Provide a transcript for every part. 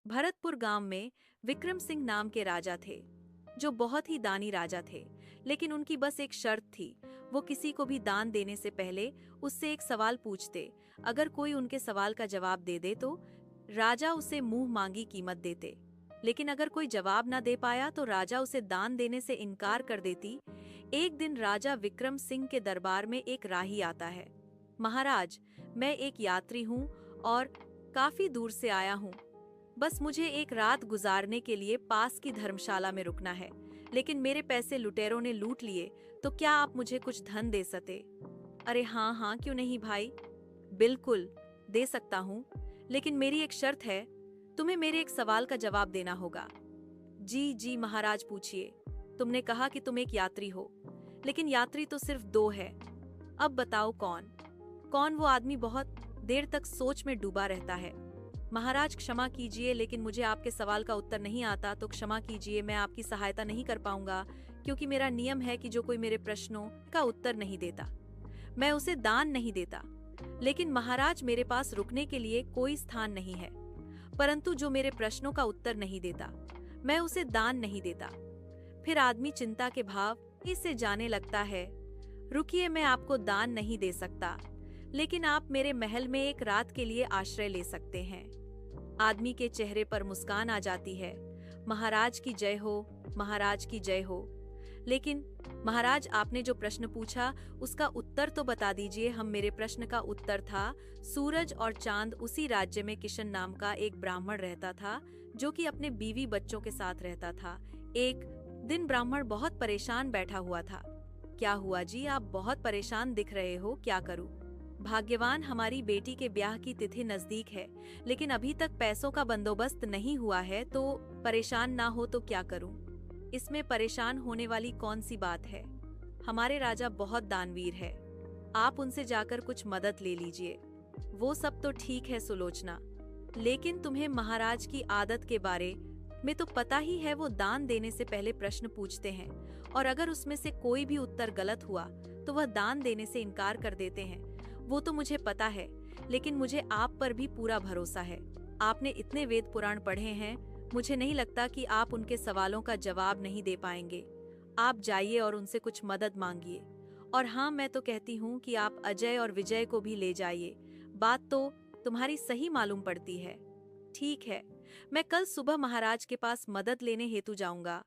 भरतपुर गांव में विक्रम सिंह नाम के राजा थे, जो बहुत ही दानी राजा थे। लेकिन उनकी बस एक शर्त थी। वो किसी को भी दान देने से पहले उससे एक सवाल पूछते। अगर कोई उनके सवाल का जवाब दे दे तो राजा उसे मुंह मांगी कीमत देते। लेकिन अगर कोई जवाब न दे पाया तो राजा उसे दान देने से इनकार कर देती। एक दिन राजा विक्रम सिंह के दरबार में एक राही आता है। महाराज, मैं एक यात्री हूँ और काफी दूर से आया हूँ। बस मुझे एक रात गुजारने के लिए पास की धर्मशाला में रुकना है, लेकिन मेरे पैसे लुटेरों ने लूट लिए। तो क्या आप मुझे कुछ धन दे सकते? अरे हाँ हाँ, क्यों नहीं भाई, बिल्कुल दे सकता हूँ, लेकिन मेरी एक शर्त है। तुम्हें मेरे एक सवाल का जवाब देना होगा। जी जी महाराज, पूछिए। तुमने कहा कि तुम एक यात्री हो, लेकिन यात्री तो सिर्फ दो है। अब बताओ कौन कौन वो आदमी बहुत देर तक सोच में डूबा रहता है। महाराज क्षमा कीजिए, लेकिन मुझे आपके सवाल का उत्तर नहीं आता, तो क्षमा कीजिए, मैं आपकी सहायता नहीं कर पाऊंगा, क्योंकि मेरा नियम है कि जो कोई मेरे प्रश्नों का उत्तर नहीं देता, मैं उसे दान नहीं देता। लेकिन महाराज, मेरे पास रुकने के लिए कोई स्थान नहीं है, परंतु जो मेरे प्रश्नों का उत्तर नहीं देता, मैं उसे दान नहीं देता। फिर आदमी चिंता के भाव से जाने लगता है। रुकिए, मैं आपको दान नहीं दे सकता, लेकिन आप मेरे महल में एक रात के लिए आश्रय ले सकते हैं। आदमी के चेहरे पर मुस्कान आ जाती है। महाराज की जय हो, महाराज की जय हो। लेकिन महाराज, आपने जो प्रश्न पूछा उसका उत्तर तो बता दीजिए। हम मेरे प्रश्न का उत्तर था, सूरज और चांद उसी राज्य में किशन नाम का एक ब्राह्मण रहता था, जो कि अपने बीवी बच्चों के साथ रहता था। एक दिन ब्राह्मण बहुत परेशान बैठा हुआ था। क्या हुआ जी, आप बहुत परेशान दिख रहे हो, क्या करूं? भाग्यवान, हमारी बेटी के ब्याह की तिथि नजदीक है, लेकिन अभी तक पैसों का बंदोबस्त नहीं हुआ है, तो परेशान ना हो तो क्या करूं? इसमें परेशान होने वाली कौन सी बात है? हमारे राजा बहुत दानवीर है, आप उनसे जाकर कुछ मदद ले लीजिए। वो सब तो ठीक है सुलोचना, लेकिन तुम्हें महाराज की आदत के बारे में तो पता ही है। वो दान देने से पहले प्रश्न पूछते हैं, और अगर उसमें से कोई भी उत्तर गलत हुआ तो वह दान देने से इनकार कर देते हैं। वो तो मुझे पता है, लेकिन मुझे आप पर भी पूरा भरोसा है। आपने इतने वेद पुराण पढ़े हैं, मुझे नहीं लगता कि आप उनके सवालों का जवाब नहीं दे पाएंगे। आप जाइए और उनसे कुछ मदद मांगिए। और हाँ, मैं तो कहती हूँ कि आप अजय और विजय को भी ले जाइए। बात तो तुम्हारी सही मालूम पड़ती है। ठीक है, मैं कल सुबह महाराज के पास मदद लेने हेतु जाऊंगा।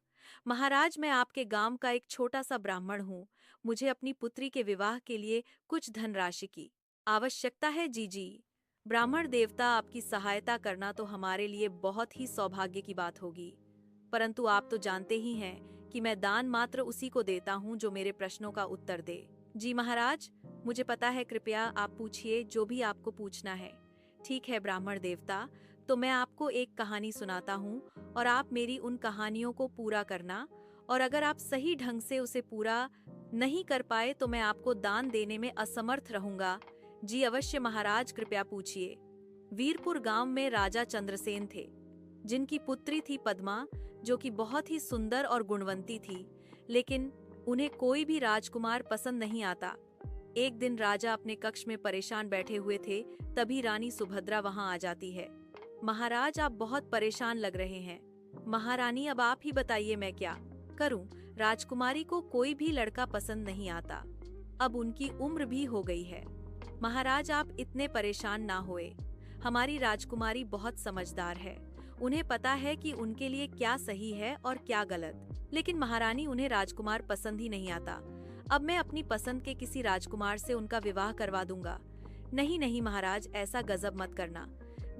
महाराज, मैं आपके गांव का एक छोटा सा ब्राह्मण हूँ। मुझे अपनी पुत्री के विवाह के लिए कुछ धनराशि की आवश्यकता है। जी जी, ब्राह्मण देवता, आपकी सहायता करना तो हमारे लिए बहुत ही सौभाग्य की बात होगी, परंतु आप तो जानते ही हैं कि मैं दान मात्र उसी को देता हूँ जो मेरे प्रश्नों का उत्तर दे। जी महाराज, मुझे पता है, कृपया आप पूछिए जो भी आपको पूछना है। ठीक है ब्राह्मण देवता, तो मैं आपको एक कहानी सुनाता हूँ, और आप मेरी उन कहानियों को पूरा करना, और अगर आप सही ढंग से उसे पूरा नहीं कर पाए तो मैं आपको दान देने में असमर्थ रहूंगा। जी अवश्य महाराज, कृपया पूछिए। वीरपुर गांव में राजा चंद्रसेन थे, जिनकी पुत्री थी पद्मा, जो कि बहुत ही सुंदर और गुणवंती थी, लेकिन उन्हें कोई भी राजकुमार पसंद नहीं आता। एक दिन राजा अपने कक्ष में परेशान बैठे हुए थे, तभी रानी सुभद्रा वहां आ जाती है। महाराज, आप बहुत परेशान लग रहे हैं। महारानी, अब आप ही बताइए मैं क्या करूं? राजकुमारी को कोई भी लड़का पसंद नहीं आता, अब उनकी उम्र भी हो गई है। महाराज, आप इतने परेशान ना होए, हमारी राजकुमारी बहुत समझदार है, उन्हें पता है कि उनके लिए क्या सही है और क्या गलत। लेकिन महारानी, उन्हें राजकुमार पसंद ही नहीं आता। अब मैं अपनी पसंद के किसी राजकुमार से उनका विवाह करवा दूंगा। नहीं नहीं महाराज, ऐसा गजब मत करना।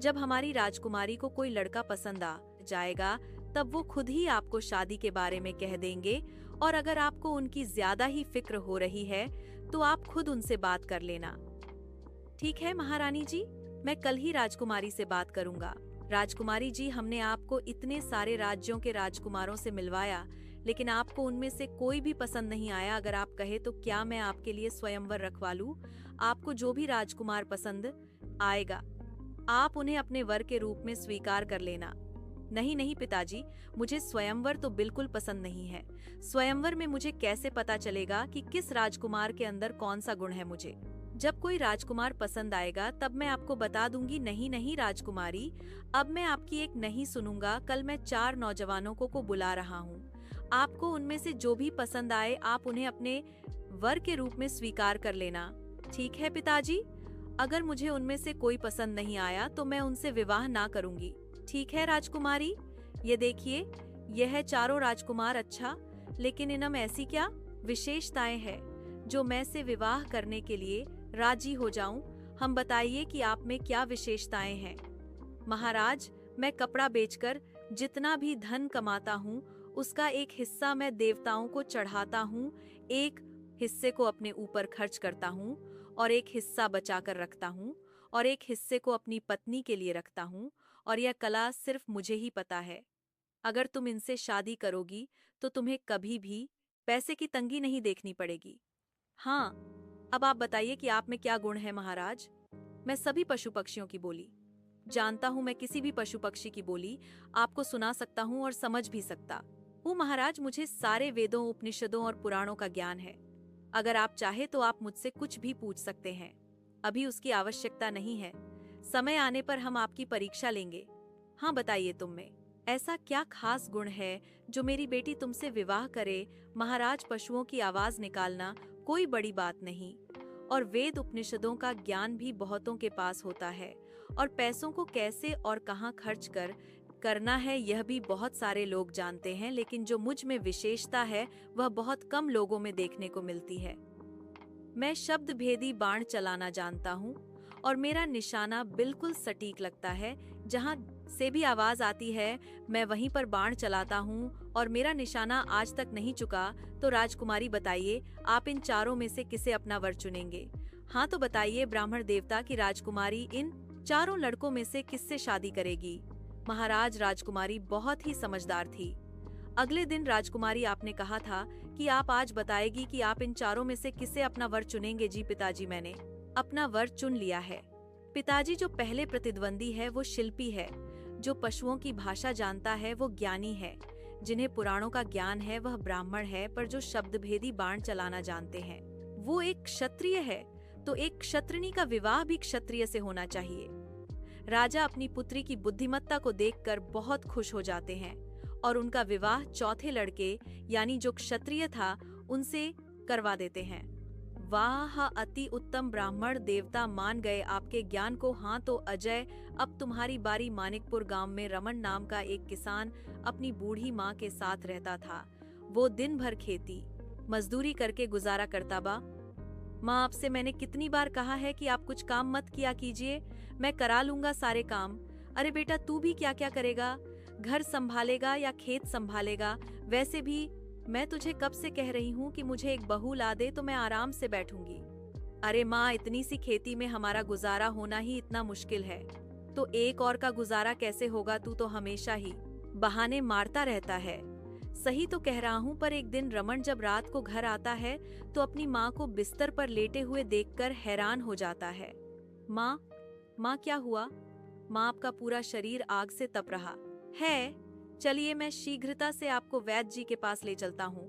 जब हमारी राजकुमारी को कोई लड़का पसंद आ जाएगा, तब वो खुद ही आपको शादी के बारे में कह देंगे, और अगर आपको उनकी ज्यादा ही फिक्र हो रही है तो आप खुद उनसे बात कर लेना। ठीक है महारानी जी, मैं कल ही राजकुमारी से बात करूंगा। राजकुमारी जी, हमने आपको इतने सारे राज्यों के राजकुमारों से मिलवाया, लेकिन आपको उनमें से कोई भी पसंद नहीं आया। अगर आप कहे तो क्या मैं आपके लिए स्वयंवर रखवा लूं? आपको जो भी राजकुमार पसंद आएगा, आप उन्हें अपने वर के रूप में स्वीकार कर लेना। नहीं नहीं पिताजी, मुझे स्वयंवर तो बिल्कुल पसंद नहीं है। स्वयंवर में मुझे कैसे पता चलेगा कि किस राजकुमार के अंदर कौन सा गुण है? मुझे जब कोई राजकुमार पसंद आएगा तब मैं आपको बता दूंगी। नहीं नहीं राजकुमारी, अब मैं आपकी एक नहीं सुनूंगा। कल मैं 4 नौजवानों को बुला रहा हूँ। आपको उनमें से जो भी पसंद आए आप उन्हें अपने वर के रूप में स्वीकार कर लेना। ठीक है पिताजी? अगर मुझे उनमें से कोई पसंद नहीं आया तो मैं उनसे विवाह ना करूंगी। ठीक है राजकुमारी? ये देखिए, यह है चारों राजकुमार। अच्छा, लेकिन इनमें ऐसी क्या विशेषताएं हैं जो मैं से विवाह करने के लिए राजी हो जाऊं? हम बताइए कि आप में क्या विशेषताएं हैं। महाराज, मैं कपड़ा बेचकर जितना भी धन कमाता हूँ उसका एक हिस्सा मैं देवताओं को चढ़ाता हूँ, एक हिस्से को अपने ऊपर खर्च करता हूँ और एक हिस्सा बचा कर रखता हूँ और एक हिस्से को अपनी पत्नी के लिए रखता हूँ, और यह कला सिर्फ मुझे ही पता है। अगर तुम इनसे शादी करोगी तो तुम्हें कभी भी पैसे की तंगी नहीं देखनी पड़ेगी। हाँ, अब आप बताइए कि आप में क्या गुण है महाराज। मैं सभी पशु पक्षियों की बोली जानता हूँ। मैं किसी भी पशु पक्षी की बोली आपको सुना सकता हूँ और समझ भी सकता हूँ महाराज। मुझे सारे वेदों, उपनिषदों और पुराणों का ज्ञान है। अगर आप चाहे तो आप मुझसे कुछ भी पूछ सकते हैं। अभी उसकी आवश्यकता नहीं है, समय आने पर हम आपकी परीक्षा लेंगे। हाँ बताइए, तुम में ऐसा क्या खास गुण है जो मेरी बेटी तुमसे विवाह करे? महाराज, पशुओं की आवाज निकालना कोई बड़ी बात नहीं, और वेद उपनिषदों का ज्ञान भी बहुतों के पास होता है, और पैसों को कैसे और कहाँ खर्च करना है यह भी बहुत सारे लोग जानते हैं, लेकिन जो मुझ में विशेषता है वह बहुत कम लोगों में देखने को मिलती है। मैं शब्द भेदी बाण चलाना जानता हूँ और मेरा निशाना बिल्कुल सटीक लगता है। जहाँ से भी आवाज आती है मैं वहीं पर बाण चलाता हूँ और मेरा निशाना आज तक नहीं चुका। तो राजकुमारी बताइए, आप इन चारों में से किसे अपना वर चुनेंगे? हाँ तो बताइए ब्राह्मण देवता की राजकुमारी इन चारों लड़कों में से किससे शादी करेगी? महाराज, राजकुमारी बहुत ही समझदार थी। अगले दिन राजकुमारी, आपने कहा था कि आप आज बताएगी कि आप इन चारों में से किसे अपना वर चुनेंगे। जी पिताजी, मैंने अपना वर चुन लिया है। पिताजी, जो पहले प्रतिद्वंदी है वो शिल्पी है, जो पशुओं की भाषा जानता है वो ज्ञानी है, जिन्हें पुराणों का ज्ञान है वह ब्राह्मण है, पर जो शब्दभेदी बाण चलाना जानते हैं वो एक क्षत्रिय है। तो एक क्षत्रिणी का विवाह भी क्षत्रिय से होना चाहिए। राजा अपनी पुत्री की बुद्धिमत्ता को देखकर बहुत खुश हो जाते हैं और उनका विवाह चौथे लड़के यानी जो क्षत्रिय था उनसे करवा देते हैं। वाह, अति उत्तम ब्राह्मण देवता मान गए आपके ज्ञान को। हाँ तो अजय, अब तुम्हारी बारी। मानिकपुर गांव में रमन नाम का एक किसान अपनी बूढ़ी माँ के साथ रहता था। वो दिन भर खेती मजदूरी करके गुजारा करता बा। माँ, आपसे मैंने कितनी बार कहा है कि आप कुछ काम मत किया कीजिए, मैं करा लूंगा सारे काम। अरे बेटा, तू भी क्या क्या करेगा? घर संभालेगा या खेत संभालेगा? वैसे भी मैं तुझे कब से कह रही हूँ कि मुझे एक बहू ला दे तो मैं आराम से बैठूंगी। अरे माँ, इतनी सी खेती में हमारा गुजारा होना ही इतना मुश्किल है, तो एक और का गुजारा कैसे होगा? तू तो हमेशा ही बहाने मारता रहता है। सही तो कह रहा हूँ, पर एक दिन रमन जब रात को घर आता है तो अपनी माँ को बिस्तर पर लेटे हुए देखकर हैरान हो जाता है। माँ, माँ क्या हुआ? माँ, आपका पूरा शरीर आग से तप रहा है। चलिए मैं शीघ्रता से आपको वैद्य जी के पास ले चलता हूँ।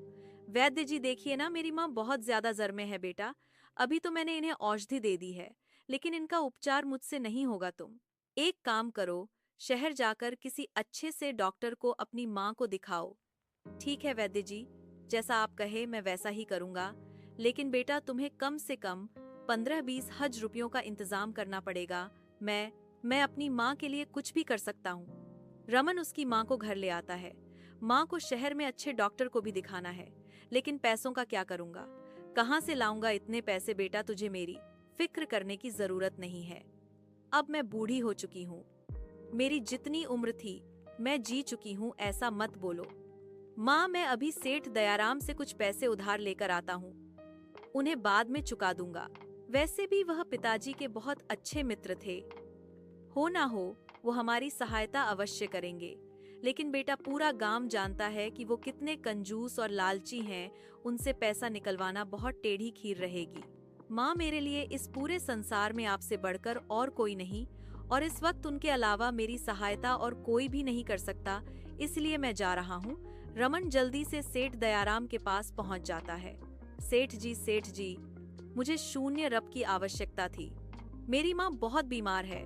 वैद्य जी, देखिए ना, मेरी माँ बहुत ज्यादा जर में है बेटा। अभी तो मैंने इन्हें औषधि दे दी है, लेकिन इनका उपचार मुझसे नहीं होगा। तुम एक काम करो, शहर जाकर किसी अच्छे से डॉक्टर को अपनी माँ को दिखाओ। ठीक है वैद्य जी, जैसा आप कहे मैं वैसा ही करूँगा, लेकिन बेटा तुम्हें कम से कम 15-20 हज रुपयों का इंतजाम करना पड़ेगा। मैं अपनी माँ के लिए कुछ भी कर सकता हूँ। रमन उसकी माँ को घर ले आता है। माँ को शहर में अच्छे डॉक्टर को भी दिखाना है, लेकिन पैसों का क्या करूँगा? कहाँ से लाऊंगा इतने पैसे? बेटा, तुझे मेरी फिक्र करने की जरूरत नहीं है। अब मैं बूढ़ी हो चुकी हूँ, मेरी जितनी उम्र थी मैं जी चुकी हूँ, ऐसा मत बोलो। माँ, मैं अभी सेठ दयाराम से कुछ पैसे उधार लेकर आता हूँ, उन्हें बाद में चुका दूंगा। वैसे भी वह पिताजी के बहुत अच्छे मित्र थे, हो ना हो वो हमारी सहायता अवश्य करेंगे। लेकिन बेटा, पूरा गांव जानता है कि वो कितने कंजूस और लालची हैं, उनसे पैसा निकलवाना बहुत टेढ़ी खीर रहेगी। माँ, मेरे लिए इस पूरे संसार में आपसे बढ़कर और कोई नहीं, और इस वक्त उनके अलावा मेरी सहायता और कोई भी नहीं कर सकता, इसलिए मैं जा रहा हूँ। रमन जल्दी से सेठ दयाराम के पास पहुँच जाता है। सेठ जी, मुझे शून्य रब की आवश्यकता थी। मेरी माँ बहुत बीमार है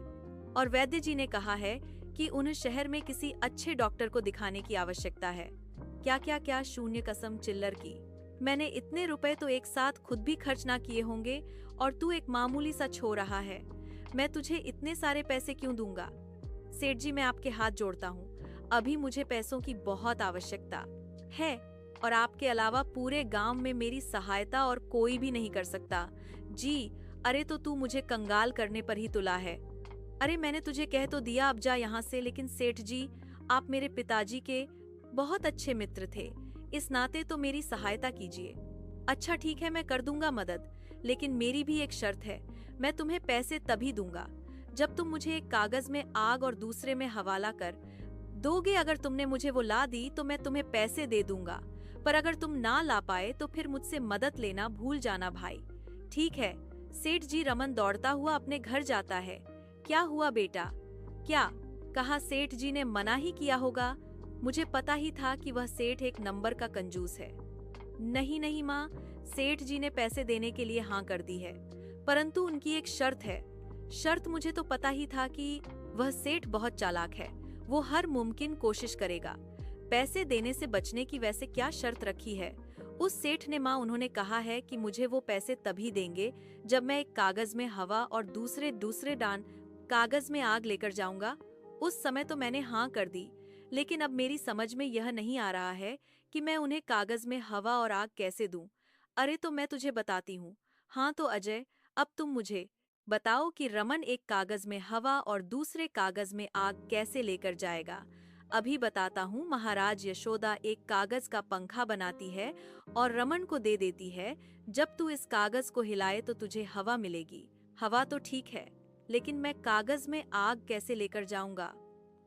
और वैद्य जी ने कहा है कि उन्हें शहर में किसी अच्छे डॉक्टर को दिखाने की आवश्यकता है। क्या क्या क्या, शून्य कसम चिल्लर की। मैंने इतने रुपए तो एक साथ खुद भी खर्च ना किए होंगे और तू एक मामूली सा छो रहा है। मैं तुझे इतने सारे पैसे क्यों दूंगा? सेठ जी, मैं आपके हाथ जोड़ता हूँ, अभी मुझे पैसों की बहुत आवश्यकता है और आपके अलावा पूरे गांव में मेरी सहायता और कोई भी नहीं कर सकता। जी, अरे तो तू मुझे कंगाल करने पर ही तुला है। अरे मैंने तुझे कह तो दिया अब जा यहाँ से, लेकिन सेठ जी, आप मेरे पिताजी के बहुत अच्छे मित्र थे, इस नाते तो मेरी सहायता कीजिए। अच्छा ठीक है, मैं कर दूंगा मदद, लेकिन मेरी भी एक शर्त है। मैं तुम्हें पैसे तभी दूंगा जब तुम मुझे एक कागज में आग और दूसरे में हवाला कर दोगे। अगर तुमने मुझे वो ला दी तो मैं तुम्हें पैसे दे दूंगा, पर अगर तुम ना ला पाए तो फिर मुझसे मदद लेना भूल जाना भाई। ठीक है सेठ जी। रमन दौड़ता हुआ अपने घर जाता है। क्या हुआ बेटा? क्या कहा? सेठ जी ने मना ही किया होगा। मुझे पता ही था कि वह सेठ एक नंबर का कंजूस है। नहीं नहीं माँ, सेठ जी ने पैसे देने के लिए हाँ कर दी है, परंतु उनकी एक शर्त है। शर्त? मुझे तो पता ही था कि वह सेठ बहुत चालाक है, वो हर मुमकिन कोशिश करेगा पैसे देने से बचने की। वैसे क्या शर्त रखी है उस सेठ ने? माँ, उन्होंने कहा है कि मुझे वो पैसे तभी देंगे जब मैं एक कागज में हवा और दूसरे डान कागज में आग लेकर जाऊंगा। उस समय तो मैंने हाँ कर दी, लेकिन अब मेरी समझ में यह नहीं आ रहा है कि मैं उन्हें कागज में हवा और आग कैसे दूं। अरे तो मैं तुझे बताती हूँ। हाँ तो अजय, अब तुम मुझे बताओ कि रमन एक कागज में हवा और दूसरे कागज में आग कैसे लेकर जाएगा। अभी बताता हूँ। महाराज यशोदा एक कागज का पंखा बनाती है और रमन को दे देती है। जब तू इस कागज को हिलाए तो तुझे हवा मिलेगी। हवा तो ठीक है, लेकिन मैं कागज में आग कैसे लेकर जाऊंगा?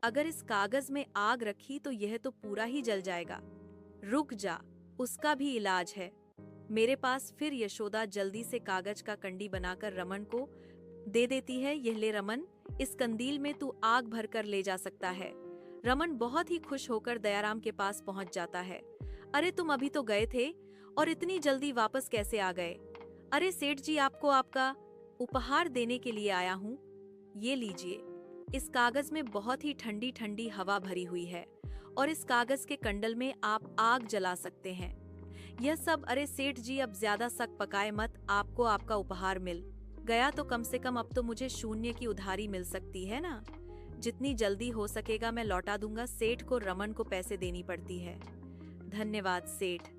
अगर इस कागज में आग रखी तो यह तो पूरा ही जल जाएगा। रुक जा, उसका भी इलाज है मेरे पास। फिर यशोदा जल्दी से कागज का कंडी बनाकर रमन को दे देती है। यह ले रमन, इस कंदील में तू आग भरकर ले जा सकता है। रमन बहुत ही खुश होकर दयाराम के पास पहुंच जाता है। अरे तुम अभी तो गए थे और इतनी जल्दी वापस कैसे आ गए? अरे सेठ जी, आपको आपका उपहार देने के लिए आया हूँ। ये लीजिए। इस कागज में बहुत ही ठंडी ठंडी हवा भरी हुई है और इस कागज के कंडल में आप आग जला सकते हैं। यह सब। अरे सेठ जी, अब ज्यादा सक पकाए मत, आपको आपका उपहार मिल गया तो कम से कम अब तो मुझे शून्य की उधारी मिल सकती है ना। जितनी जल्दी हो सकेगा मैं लौटा दूंगा। सेठ को रमन को पैसे देनी पड़ती है। धन्यवाद सेठ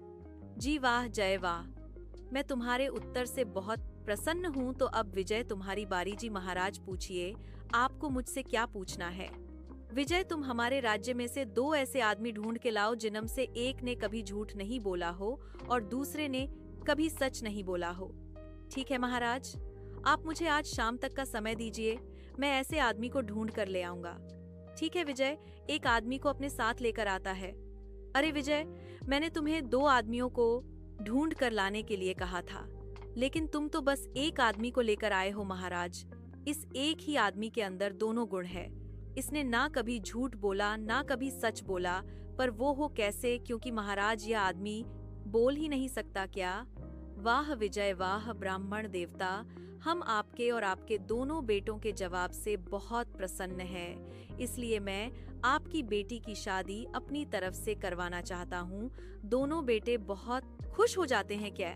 जी, वाह जय वाह, मैं तुम्हारे उत्तर से बहुत प्रसन्न हूँ। तो अब विजय, तुम्हारी बारी। जी महाराज, पूछिए, आपको मुझसे क्या पूछना है? विजय, तुम हमारे राज्य में से 2 ऐसे आदमी ढूंढ के लाओ जिनमें से एक ने कभी झूठ नहीं बोला हो और दूसरे ने कभी सच नहीं बोला हो। ठीक है महाराज, आप मुझे आज शाम तक का समय दीजिए, मैं ऐसे आदमी को ढूंढ कर ले आऊंगा। ठीक है विजय एक आदमी को अपने साथ लेकर आता है। अरे विजय, मैंने तुम्हें 2 आदमियों को ढूंढ कर लाने के लिए कहा था, लेकिन तुम तो बस एक आदमी को लेकर आए हो महाराज। इस एक ही आदमी के अंदर दोनों गुण है। इसने ना कभी झूठ बोला ना कभी सच बोला, पर वो हो कैसे? क्योंकि महाराज यह आदमी बोल ही नहीं सकता क्या? वाह विजय वाह, ब्राह्मण देवता, हम आपके और आपके दोनों बेटों के जवाब से बहुत प्रसन्न हैं। इसलिए मैं आपकी बेटी की शादी अपनी तरफ से करवाना चाहता हूँ। दोनों बेटे बहुत खुश हो जाते हैं क्या?